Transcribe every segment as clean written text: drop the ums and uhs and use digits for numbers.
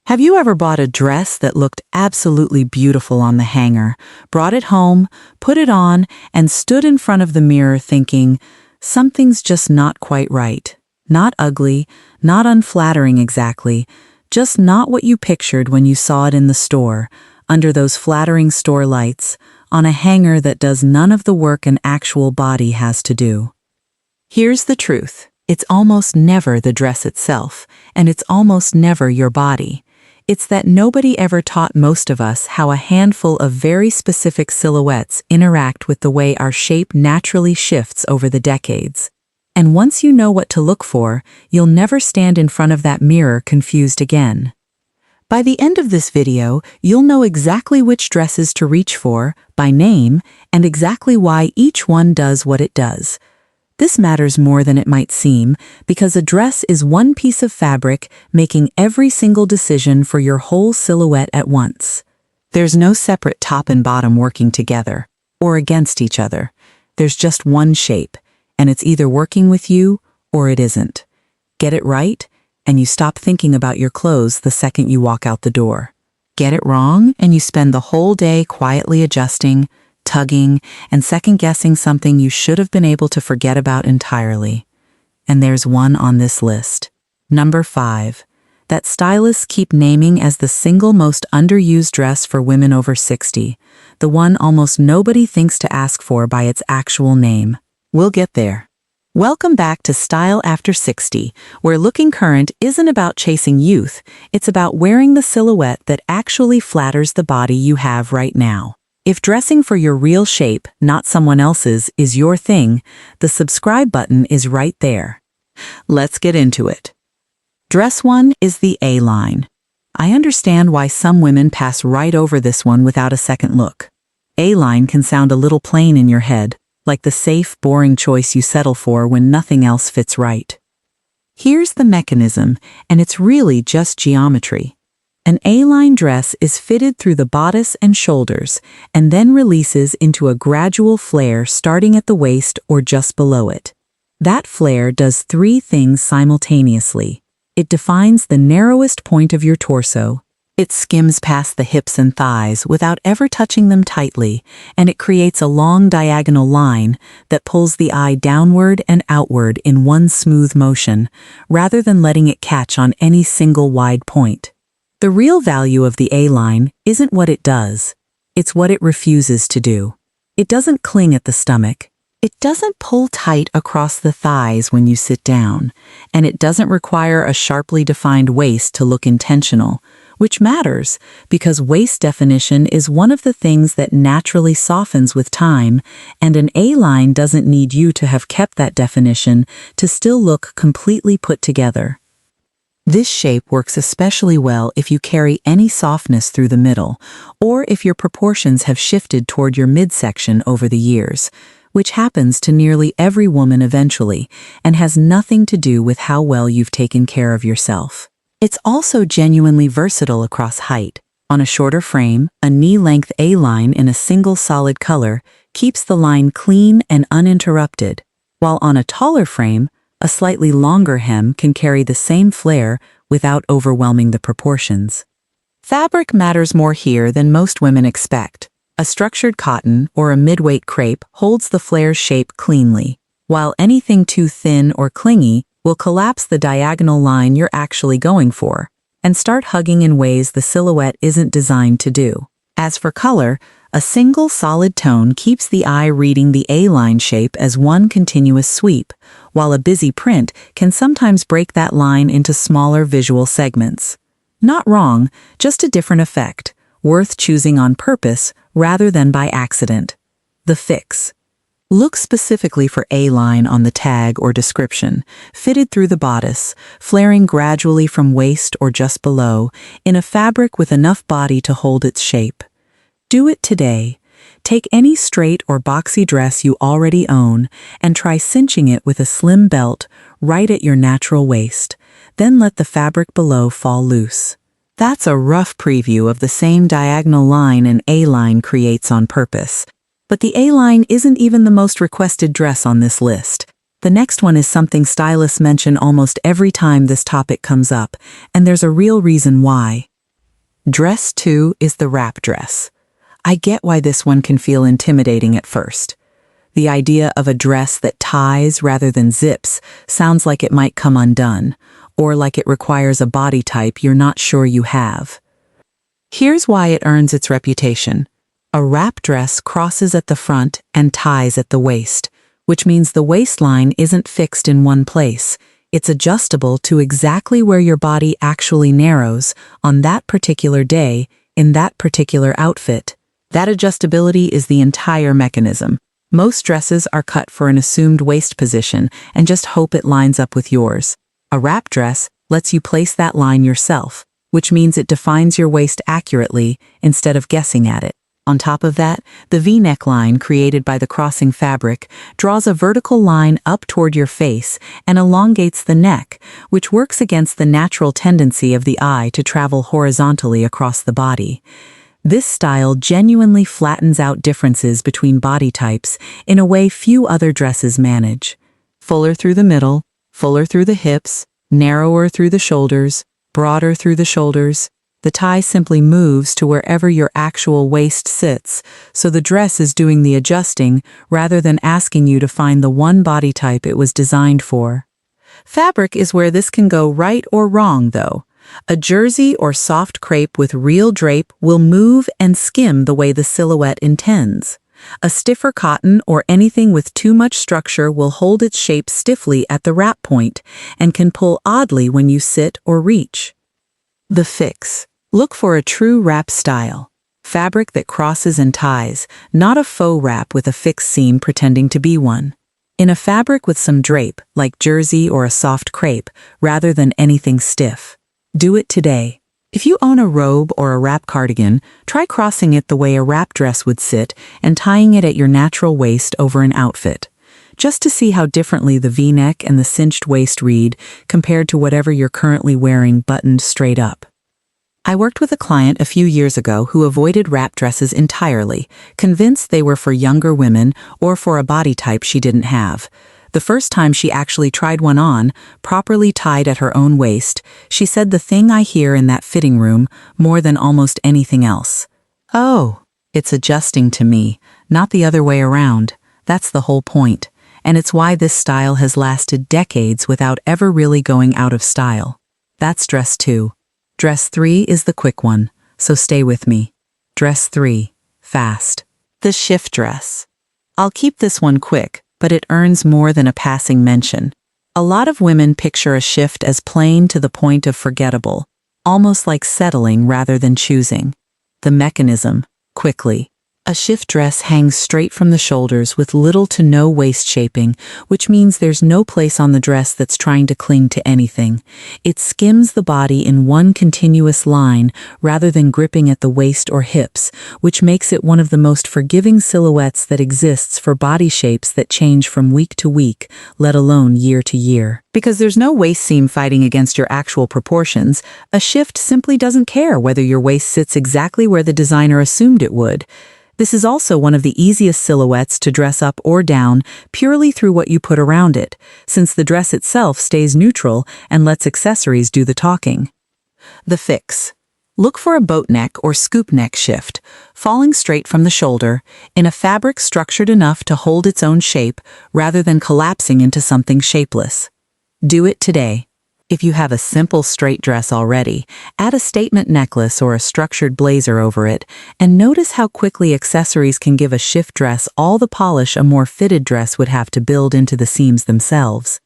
Have you ever bought a dress that looked absolutely beautiful on the hanger, brought it home, put it on, and stood in front of the mirror thinking, something's just not quite right? Not ugly, not unflattering exactly, just not what you pictured when you saw it in the store, under those flattering store lights, on a hanger that does none of the work an actual body has to do. Here's the truth. It's almost never the dress itself, and it's almost never your body. It's that nobody ever taught most of us how a handful of very specific silhouettes interact with the way our shape naturally shifts over the decades. And once you know what to look for, you'll never stand in front of that mirror confused again. By the end of this video, you'll know exactly which dresses to reach for, by name, and exactly why each one does what it does. This matters more than it might seem, because a dress is one piece of fabric making every single decision for your whole silhouette at once. There's no separate top and bottom working together, or against each other. There's just one shape, and it's either working with you, or it isn't. Get it right, and you stop thinking about your clothes the second you walk out the door. Get it wrong, and you spend the whole day quietly adjusting, tugging, and second-guessing something you should have been able to forget about entirely. And there's one on this list. Number 5. That stylists keep naming as the single most underused dress for women over 60, the one almost nobody thinks to ask for by its actual name. We'll get there. Welcome back to Style After 60, where looking current isn't about chasing youth, it's about wearing the silhouette that actually flatters the body you have right now. If dressing for your real shape, not someone else's, is your thing, the subscribe button is right there. Let's get into it. Dress 1 is the A-line. I understand why some women pass right over this one without a second look. A-line can sound a little plain in your head, like the safe, boring choice you settle for when nothing else fits right. Here's the mechanism, and it's really just geometry. An A-line dress is fitted through the bodice and shoulders, and then releases into a gradual flare starting at the waist or just below it. That flare does 3 things simultaneously. It defines the narrowest point of your torso, it skims past the hips and thighs without ever touching them tightly, and it creates a long diagonal line that pulls the eye downward and outward in one smooth motion, rather than letting it catch on any single wide point. The real value of the A-line isn't what it does, it's what it refuses to do. It doesn't cling at the stomach, it doesn't pull tight across the thighs when you sit down, and it doesn't require a sharply defined waist to look intentional, which matters because waist definition is one of the things that naturally softens with time, and an A-line doesn't need you to have kept that definition to still look completely put together. This shape works especially well if you carry any softness through the middle, or if your proportions have shifted toward your midsection over the years, which happens to nearly every woman eventually, and has nothing to do with how well you've taken care of yourself. It's also genuinely versatile across height. On a shorter frame, a knee-length A-line in a single solid color keeps the line clean and uninterrupted, while on a taller frame, a slightly longer hem can carry the same flare without overwhelming the proportions. Fabric matters more here than most women expect. A structured cotton or a mid-weight crepe holds the flare's shape cleanly, while anything too thin or clingy will collapse the diagonal line you're actually going for, and start hugging in ways the silhouette isn't designed to do. As for color, a single solid tone keeps the eye reading the A-line shape as one continuous sweep, while a busy print can sometimes break that line into smaller visual segments. Not wrong, just a different effect, worth choosing on purpose rather than by accident. The fix. Look specifically for A-line on the tag or description, fitted through the bodice, flaring gradually from waist or just below, in a fabric with enough body to hold its shape. Do it today. Take any straight or boxy dress you already own and try cinching it with a slim belt right at your natural waist, then let the fabric below fall loose. That's a rough preview of the same diagonal line an A-line creates on purpose. But the A-line isn't even the most requested dress on this list. The next one is something stylists mention almost every time this topic comes up, and there's a real reason why. Dress 2 is the wrap dress. I get why this one can feel intimidating at first. The idea of a dress that ties rather than zips sounds like it might come undone, or like it requires a body type you're not sure you have. Here's why it earns its reputation. A wrap dress crosses at the front and ties at the waist, which means the waistline isn't fixed in one place. It's adjustable to exactly where your body actually narrows on that particular day in that particular outfit. That adjustability is the entire mechanism. Most dresses are cut for an assumed waist position and just hope it lines up with yours. A wrap dress lets you place that line yourself, which means it defines your waist accurately instead of guessing at it. On top of that, the V-neck line created by the crossing fabric draws a vertical line up toward your face and elongates the neck, which works against the natural tendency of the eye to travel horizontally across the body. This style genuinely flattens out differences between body types in a way few other dresses manage. Fuller through the middle, fuller through the hips, narrower through the shoulders, broader through the shoulders. The tie simply moves to wherever your actual waist sits, so the dress is doing the adjusting rather than asking you to find the one body type it was designed for. Fabric is where this can go right or wrong, though. A jersey or soft crepe with real drape will move and skim the way the silhouette intends. A stiffer cotton or anything with too much structure will hold its shape stiffly at the wrap point and can pull oddly when you sit or reach. The fix. Look for a true wrap style. Fabric that crosses and ties, not a faux wrap with a fixed seam pretending to be one. In a fabric with some drape, like jersey or a soft crepe, rather than anything stiff. Do it today. If you own a robe or a wrap cardigan, try crossing it the way a wrap dress would sit and tying it at your natural waist over an outfit, just to see how differently the V-neck and the cinched waist read compared to whatever you're currently wearing buttoned straight up. I worked with a client a few years ago who avoided wrap dresses entirely, convinced they were for younger women or for a body type she didn't have. The first time she actually tried one on, properly tied at her own waist, she said the thing I hear in that fitting room more than almost anything else. "Oh, it's adjusting to me, not the other way around. That's the whole point. And it's why this style has lasted decades without ever really going out of style." That's dress 2. Dress 3 is the quick one, so stay with me. Dress 3. Fast. The shift dress. I'll keep this one quick, but it earns more than a passing mention. A lot of women picture a shift as plain to the point of forgettable, almost like settling rather than choosing. The mechanism. Quickly. A shift dress hangs straight from the shoulders with little to no waist shaping, which means there's no place on the dress that's trying to cling to anything. It skims the body in one continuous line rather than gripping at the waist or hips, which makes it one of the most forgiving silhouettes that exists for body shapes that change from week to week, let alone year to year. Because there's no waist seam fighting against your actual proportions, a shift simply doesn't care whether your waist sits exactly where the designer assumed it would. This is also one of the easiest silhouettes to dress up or down purely through what you put around it, since the dress itself stays neutral and lets accessories do the talking. The fix. Look for a boat neck or scoop neck shift, falling straight from the shoulder, in a fabric structured enough to hold its own shape rather than collapsing into something shapeless. Do it today. If you have a simple straight dress already, add a statement necklace or a structured blazer over it, and notice how quickly accessories can give a shift dress all the polish a more fitted dress would have to build into the seams themselves.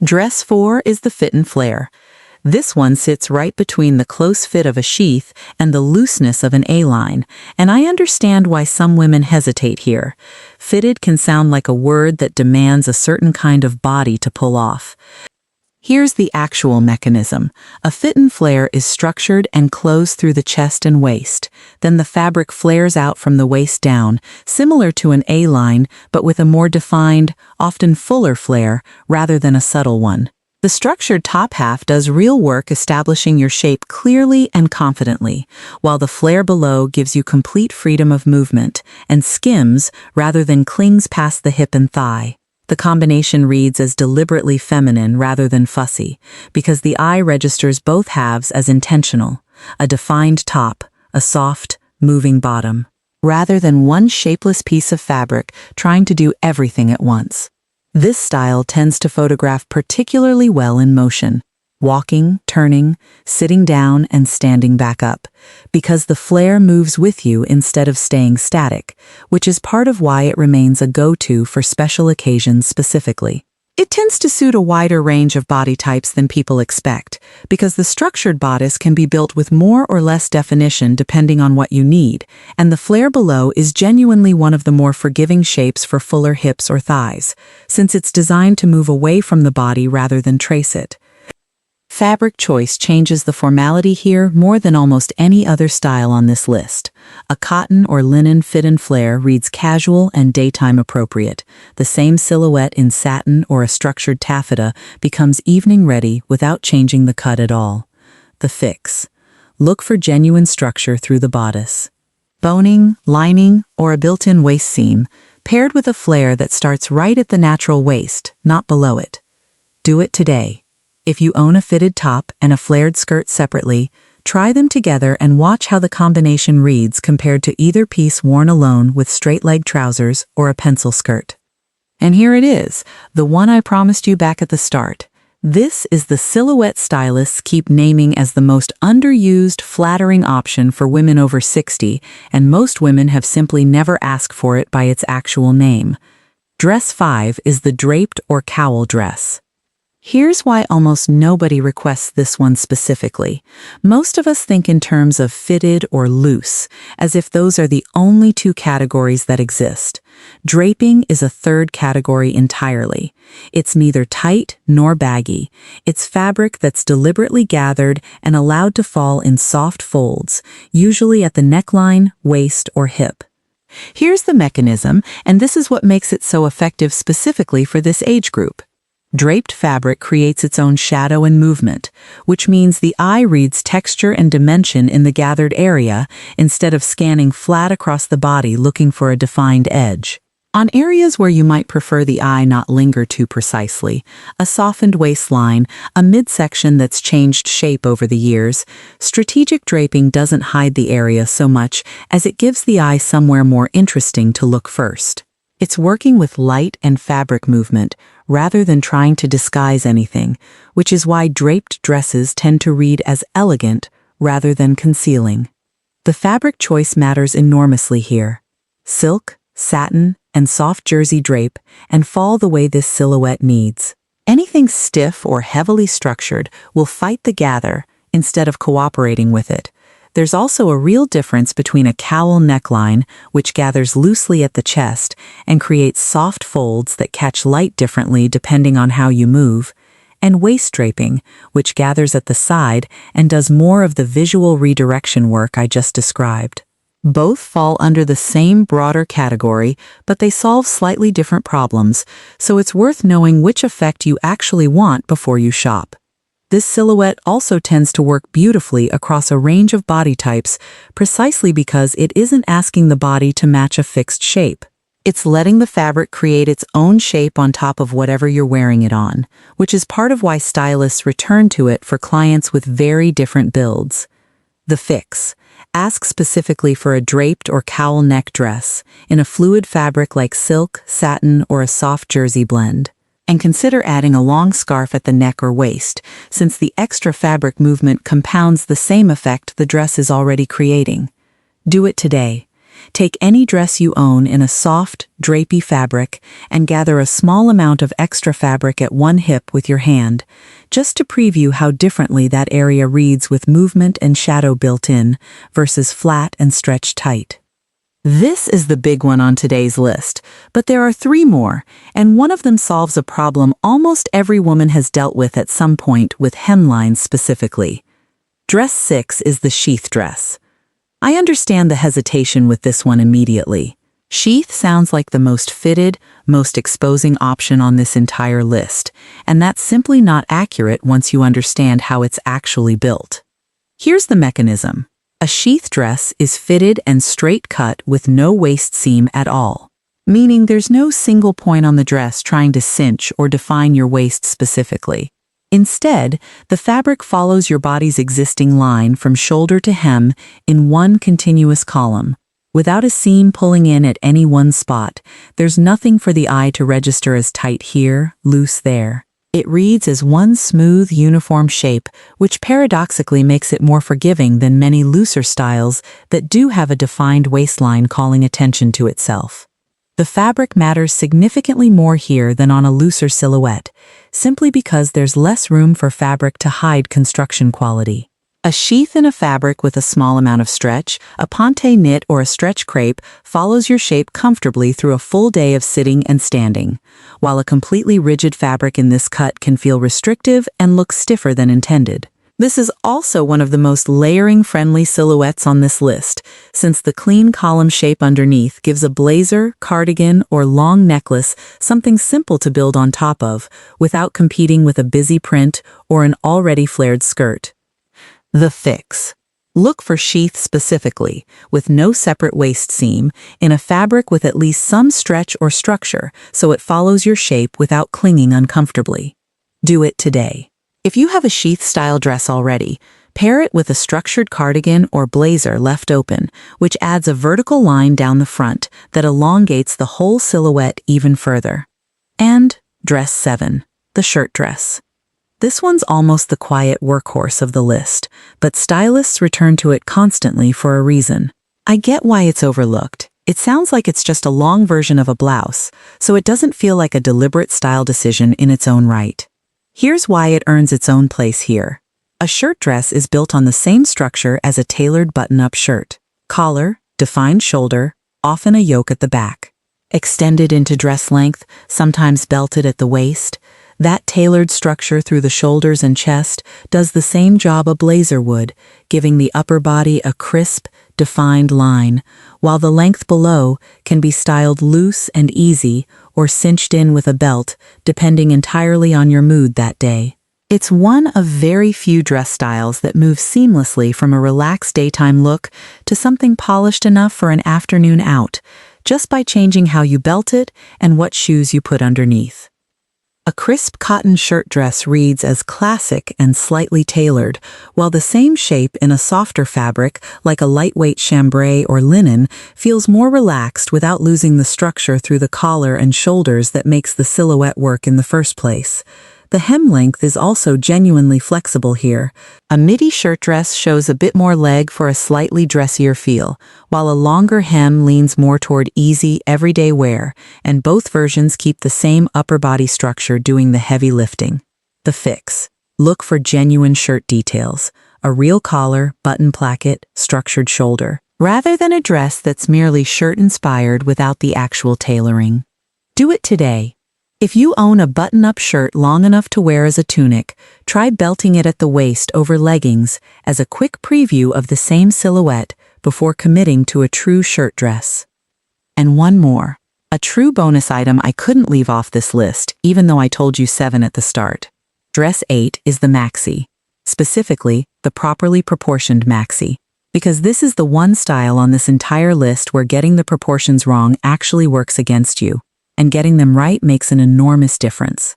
Dress 4 is the fit and flare. This one sits right between the close fit of a sheath and the looseness of an A-line, and I understand why some women hesitate here. Fitted can sound like a word that demands a certain kind of body to pull off. Here's the actual mechanism. A fit and flare is structured and closed through the chest and waist. Then the fabric flares out from the waist down, similar to an A-line, but with a more defined, often fuller flare, rather than a subtle one. The structured top half does real work establishing your shape clearly and confidently, while the flare below gives you complete freedom of movement and skims rather than clings past the hip and thigh. The combination reads as deliberately feminine rather than fussy, because the eye registers both halves as intentional. a defined top, a soft, moving bottom, rather than one shapeless piece of fabric trying to do everything at once. This style tends to photograph particularly well in motion, walking, turning, sitting down, and standing back up, because the flare moves with you instead of staying static, which is part of why it remains a go-to for special occasions specifically. It tends to suit a wider range of body types than people expect, because the structured bodice can be built with more or less definition depending on what you need, and the flare below is genuinely one of the more forgiving shapes for fuller hips or thighs, since it's designed to move away from the body rather than trace it. Fabric choice changes the formality here more than almost any other style on this list. A cotton or linen fit and flare reads casual and daytime appropriate. The same silhouette in satin or a structured taffeta becomes evening ready without changing the cut at all. The fix. Look for genuine structure through the bodice. Boning, lining, or a built-in waist seam, paired with a flare that starts right at the natural waist, not below it. Do it today. If you own a fitted top and a flared skirt separately, try them together and watch how the combination reads compared to either piece worn alone with straight-leg trousers or a pencil skirt. And here it is, the one I promised you back at the start. This is the silhouette stylists keep naming as the most underused, flattering option for women over 60, and most women have simply never asked for it by its actual name. Dress 5 is the draped or cowl dress. Here's why almost nobody requests this one specifically. Most of us think in terms of fitted or loose, as if those are the only two categories that exist. Draping is a third category entirely. It's neither tight nor baggy. It's fabric that's deliberately gathered and allowed to fall in soft folds, usually at the neckline, waist, or hip. Here's the mechanism, and this is what makes it so effective specifically for this age group. Draped fabric creates its own shadow and movement, which means the eye reads texture and dimension in the gathered area instead of scanning flat across the body looking for a defined edge. On areas where you might prefer the eye not linger too precisely, a softened waistline, a midsection that's changed shape over the years, strategic draping doesn't hide the area so much as it gives the eye somewhere more interesting to look first. It's working with light and fabric movement rather than trying to disguise anything, which is why draped dresses tend to read as elegant rather than concealing. The fabric choice matters enormously here. Silk, satin, and soft jersey drape and fall the way this silhouette needs. Anything stiff or heavily structured will fight the gather instead of cooperating with it. There's also a real difference between a cowl neckline, which gathers loosely at the chest and creates soft folds that catch light differently depending on how you move, and waist draping, which gathers at the side and does more of the visual redirection work I just described. Both fall under the same broader category, but they solve slightly different problems, so it's worth knowing which effect you actually want before you shop. This silhouette also tends to work beautifully across a range of body types precisely because it isn't asking the body to match a fixed shape. It's letting the fabric create its own shape on top of whatever you're wearing it on, which is part of why stylists return to it for clients with very different builds. The fix. Ask specifically for a draped or cowl neck dress in a fluid fabric like silk, satin, or a soft jersey blend. And consider adding a long scarf at the neck or waist, since the extra fabric movement compounds the same effect the dress is already creating. Do it today. Take any dress you own in a soft, drapey fabric and gather a small amount of extra fabric at one hip with your hand, just to preview how differently that area reads with movement and shadow built in versus flat and stretched tight. This is the big one on today's list, but there are 3 more, and one of them solves a problem almost every woman has dealt with at some point with hemlines specifically. Dress 6 is the sheath dress. I understand the hesitation with this one immediately. Sheath sounds like the most fitted, most exposing option on this entire list, and that's simply not accurate once you understand how it's actually built. Here's the mechanism. A sheath dress is fitted and straight cut with no waist seam at all, meaning there's no single point on the dress trying to cinch or define your waist specifically. Instead, the fabric follows your body's existing line from shoulder to hem in one continuous column. Without a seam pulling in at any one spot, there's nothing for the eye to register as tight here, loose there. It reads as one smooth, uniform shape, which paradoxically makes it more forgiving than many looser styles that do have a defined waistline calling attention to itself. The fabric matters significantly more here than on a looser silhouette, simply because there's less room for fabric to hide construction quality. A sheath in a fabric with a small amount of stretch, a ponte knit or a stretch crepe follows your shape comfortably through a full day of sitting and standing, while a completely rigid fabric in this cut can feel restrictive and look stiffer than intended. This is also one of the most layering-friendly silhouettes on this list, since the clean column shape underneath gives a blazer, cardigan, or long necklace something simple to build on top of, without competing with a busy print or an already flared skirt. The fix. Look for sheath specifically, with no separate waist seam, in a fabric with at least some stretch or structure so it follows your shape without clinging uncomfortably. Do it today. If you have a sheath-style dress already, pair it with a structured cardigan or blazer left open, which adds a vertical line down the front that elongates the whole silhouette even further. And dress 7, the shirt dress. This one's almost the quiet workhorse of the list, but stylists return to it constantly for a reason. I get why it's overlooked. It sounds like it's just a long version of a blouse, so it doesn't feel like a deliberate style decision in its own right. Here's why it earns its own place here. A shirt dress is built on the same structure as a tailored button-up shirt. Collar, defined shoulder, often a yoke at the back. Extended into dress length, sometimes belted at the waist. That tailored structure through the shoulders and chest does the same job a blazer would, giving the upper body a crisp, defined line, while the length below can be styled loose and easy or cinched in with a belt, depending entirely on your mood that day. It's one of very few dress styles that move seamlessly from a relaxed daytime look to something polished enough for an afternoon out, just by changing how you belt it and what shoes you put underneath. A crisp cotton shirt dress reads as classic and slightly tailored, while the same shape in a softer fabric, like a lightweight chambray or linen, feels more relaxed without losing the structure through the collar and shoulders that makes the silhouette work in the first place. The hem length is also genuinely flexible here. A midi shirt dress shows a bit more leg for a slightly dressier feel, while a longer hem leans more toward easy, everyday wear, and both versions keep the same upper body structure doing the heavy lifting. The fix. Look for genuine shirt details, a real collar, button placket, structured shoulder, rather than a dress that's merely shirt-inspired without the actual tailoring. Do it today. If you own a button-up shirt long enough to wear as a tunic, try belting it at the waist over leggings as a quick preview of the same silhouette before committing to a true shirt dress. And one more, a true bonus item I couldn't leave off this list, even though I told you 7 at the start. Dress 8 is the maxi, specifically the properly proportioned maxi, because this is the one style on this entire list where getting the proportions wrong actually works against you. And getting them right makes an enormous difference.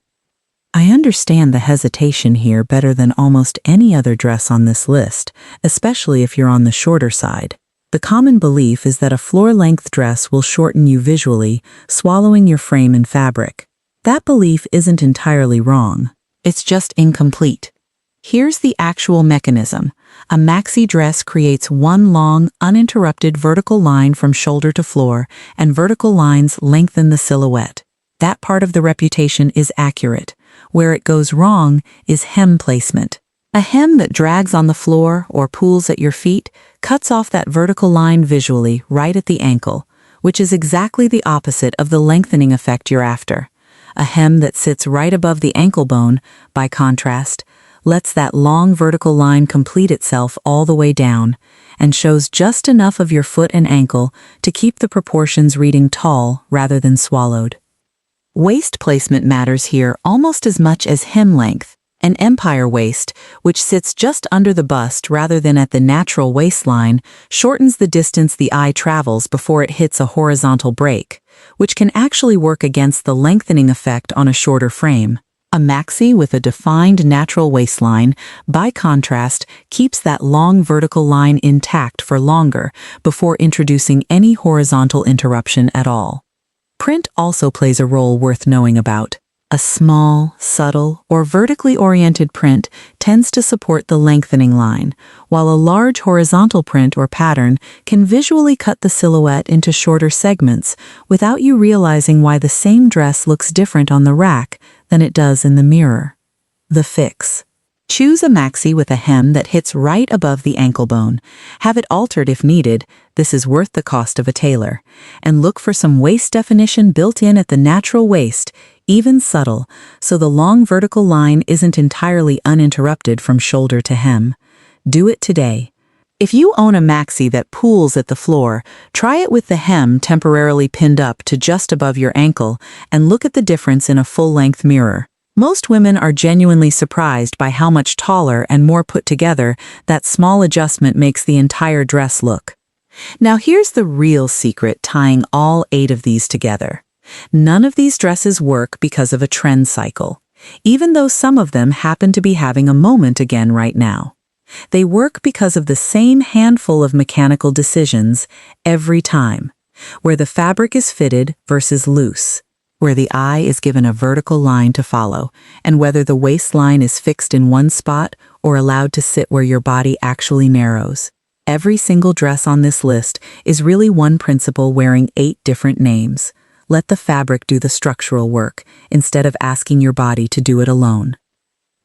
I understand the hesitation here better than almost any other dress on this list, especially if you're on the shorter side. The common belief is that a floor-length dress will shorten you visually, swallowing your frame and fabric. That belief isn't entirely wrong. It's just incomplete. Here's the actual mechanism. A maxi dress creates one long, uninterrupted vertical line from shoulder to floor, and vertical lines lengthen the silhouette. That part of the reputation is accurate. Where it goes wrong is hem placement. A hem that drags on the floor or pools at your feet cuts off that vertical line visually right at the ankle, which is exactly the opposite of the lengthening effect you're after. A hem that sits right above the ankle bone, by contrast, lets that long vertical line complete itself all the way down and shows just enough of your foot and ankle to keep the proportions reading tall rather than swallowed. Waist placement matters here almost as much as hem length. An empire waist, which sits just under the bust rather than at the natural waistline, shortens the distance the eye travels before it hits a horizontal break, which can actually work against the lengthening effect on a shorter frame. A maxi with a defined natural waistline, by contrast, keeps that long vertical line intact for longer before introducing any horizontal interruption at all. Print also plays a role worth knowing about. A small, subtle, or vertically oriented print tends to support the lengthening line, while a large horizontal print or pattern can visually cut the silhouette into shorter segments without you realizing why the same dress looks different on the rack than it does in the mirror. The fix. Choose a maxi with a hem that hits right above the ankle bone. Have it altered if needed. This is worth the cost of a tailor. And look for some waist definition built in at the natural waist, even subtle, so the long vertical line isn't entirely uninterrupted from shoulder to hem. Do it today. If you own a maxi that pools at the floor, try it with the hem temporarily pinned up to just above your ankle and look at the difference in a full-length mirror. Most women are genuinely surprised by how much taller and more put together that small adjustment makes the entire dress look. Now here's the real secret tying all 8 of these together. None of these dresses work because of a trend cycle, even though some of them happen to be having a moment again right now. They work because of the same handful of mechanical decisions every time, where the fabric is fitted versus loose, where the eye is given a vertical line to follow, and whether the waistline is fixed in one spot or allowed to sit where your body actually narrows. Every single dress on this list is really one principle wearing 8 different names. Let the fabric do the structural work instead of asking your body to do it alone.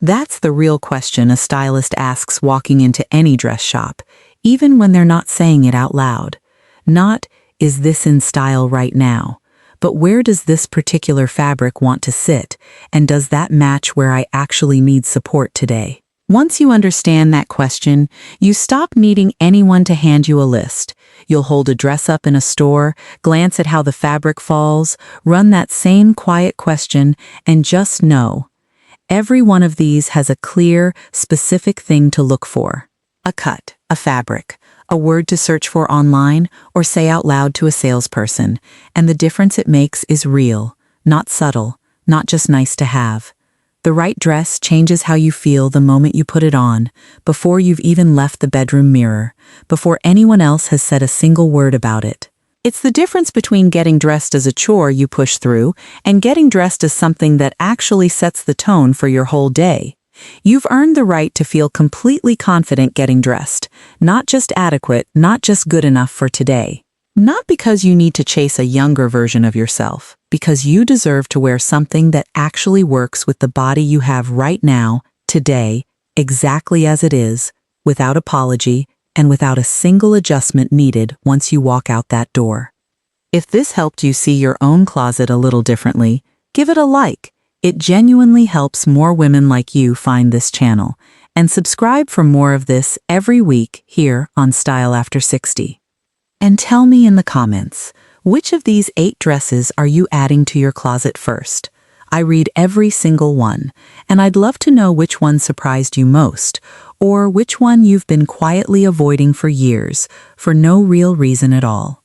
That's the real question a stylist asks walking into any dress shop, even when they're not saying it out loud. Not, is this in style right now? But where does this particular fabric want to sit, and does that match where I actually need support today? Once you understand that question, you stop needing anyone to hand you a list. You'll hold a dress up in a store, glance at how the fabric falls, run that same quiet question, and just know. Every one of these has a clear, specific thing to look for. A cut, a fabric, a word to search for online or say out loud to a salesperson, and the difference it makes is real, not subtle, not just nice to have. The right dress changes how you feel the moment you put it on, before you've even left the bedroom mirror, before anyone else has said a single word about it. It's the difference between getting dressed as a chore you push through and getting dressed as something that actually sets the tone for your whole day. You've earned the right to feel completely confident getting dressed, not just adequate, not just good enough for today. Not because you need to chase a younger version of yourself, because you deserve to wear something that actually works with the body you have right now, today, exactly as it is, without apology, and without a single adjustment needed once you walk out that door. If this helped you see your own closet a little differently, give it a like. It genuinely helps more women like you find this channel. And subscribe for more of this every week here on Style After 60. And tell me in the comments, which of these 8 dresses are you adding to your closet first? I read every single one, and I'd love to know which one surprised you most, or which one you've been quietly avoiding for years, for no real reason at all.